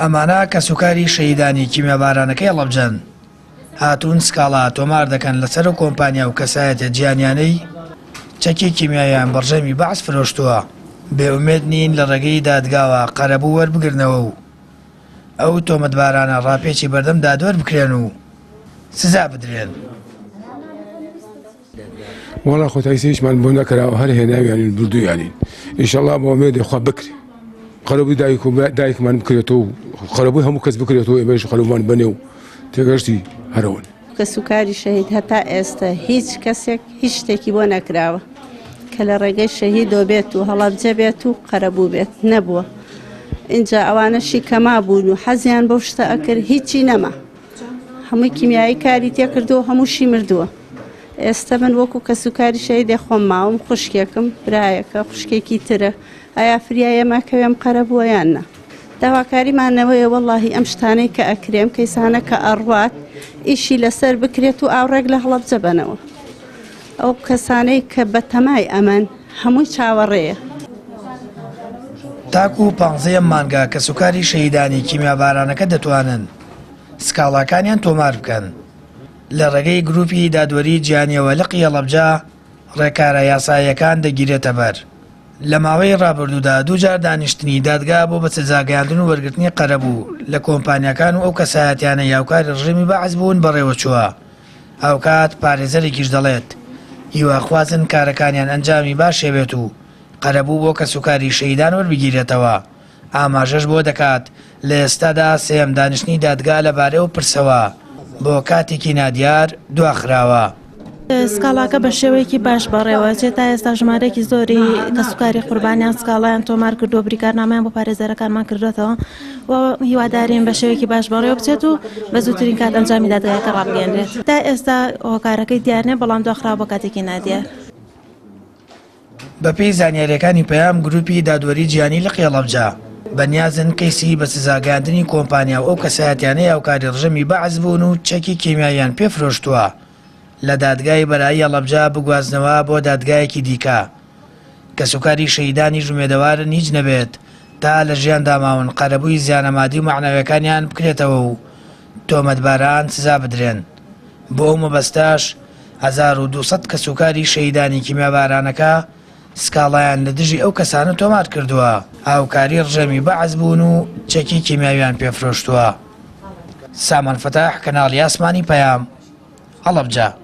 ئەمانە کە سوکاری شەهیدانی کیمیابارانەکەی هەڵەبجەن هاتوون سکاڵا تۆمار دەکەن لەسەر و کۆمپانیا و کەسایەتە جیانیانەی چەکی کیمیایان بەڕژەمی بەعس فرۆشتووە. بێئومێد نین لە ڕێگەی دادگاوە قەرەبوو وەربگرنەوە و ئەو تۆمەتبارانە ڕاپێکی بەردەم دادوەر بکرێن و سزا بدرێن. وەڵا خۆتایسیشمان بۆ نەکراوە هەر هێناویانین بردوویانین ئینشەڵڵا بۆ ئومێدی خوا بکرێ خەرەبووی دایکمان بکرێتەوە و خەرەبووی هەموو کەس بکرێتەوە ئێمەش خەرەبوومان بنێ و تێگەشتی هەرەوەن. کە سوکاری شەهید هەتا ئێستا هیچ کەسێک هیچ شتێکی بۆ نەکراوە کە لە ڕێگەی شەهیدۆ بێت و هەڵەبجە بێت و قەرەبوو بێت نەبووە. اینجا ئەوانەشی کەما بوون و حەزیان بەو شتە ئەکرد هیچی نەما هەمووی کیمیایی کاری تێکردووە هەمووشی مردووە. ئێستا من وەکو کە سوکاری شەهیدێ خۆم ماوم خوشکێکم برایەکە خوشکێکی ترە ئایا فریایە ماکەوێم قەرەبووە یان نە. داواکاریمانەوەیە وەڵڵاهی ئەم شتانەی کە ئەکرێم کەیسانە کە ئەڕوات ئیشی لەسەر بکرێت و ئاوڕێک لە هەڵەبجە بنەوە. ئەو کەسانەی کە بە تەمای ئەمەن هەمووی چاوەڕێیە. تاکو و 15 مانگا کە سوکاری شەهیدانی کیمیابارانەکە دەتوانن سکاڵاکانیان تۆمار بکەن لە ڕێگەی گروپی دادوەری جیانیەوە لقی هەڵەبجە ڕێکارە یاساییەکان دەگیرێتە بەر. لە ماوەی ڕابردوودا دووجار دانیشتنی دادگا بۆ بە سزاگەیاندن و وەرگرتنی قەرەبوو لە کۆمپانیەکان و ئەو کەسایەتیانە یاوکاری ڕژێمی بەعس بوون بەڕێوە چووە. ئەوکات پارێزەرێکیش دەڵێت هیواخوازن کارەکانیان ئەنجامی باشێ بێت و قەرەبوو بۆ کە سوکاری شەهیدان وەربگیرێتەوە. ئاماژەش بۆ دەکات لە ئێستادا سێم دانیشتنی دادگا لەبارەی و پرسەوە بۆ کاتێکی نادیار دواخراوە. سکاڵاکە بە شێوەیەکی باش بەڕێوە چێت تا ئێستا ژمارەیەکی زۆری کە سوکاری قوربانیان سکاڵایان تۆمار کردو بریکارنامەیان بۆ پارێزەرەکانمان کردوێتەوە و هیوادارین بە شێوەیەکی باش بەڕێوە بچێت و بە زووترین کات ئەنجامی دادگایەکە ڕابگەێنرێت. تا ئێستا هۆکارەکەی دیارنێ بەڵام دواخرا بۆ کاتێکی نادیار. بەپێی زانیاریەکانی پەیام گروپی دادوەری جیانی لقی هەڵەبجە بەنیازن کەیسی بە سزاگەاندنی کۆمپانیا و ئەو کەسایەتیانەی هاوکاری ڕژەمی بەعس بوون و چەکی کیمیاییان پێفرۆشتووە لە دادگای بەرایی هەڵەبجە بگوازنەوە بۆ دادگایەکی دیکە کە سوکاری شەهیدانی ژومێدەوارن هیچ نەبێت تا لە ژیان داماون قەرەبووی زیانەمادی و معنەویەکانیان بکرێتەوە و تۆمەتباران سزا بدرێن. بۆ ئەو مەبەستاش 1200 کە سوکاری شەهیدانی کیمیابارانەکە سکاڵایان لە دژی ئەو کەسانە تۆمار کردووە هاوکاری ڕژەمی بەعس بوون و چەکی کیمیاویان پێفرۆشتووە. سامان فەتاح کەناڵی ئاسمانی پەیام هەڵەبجە.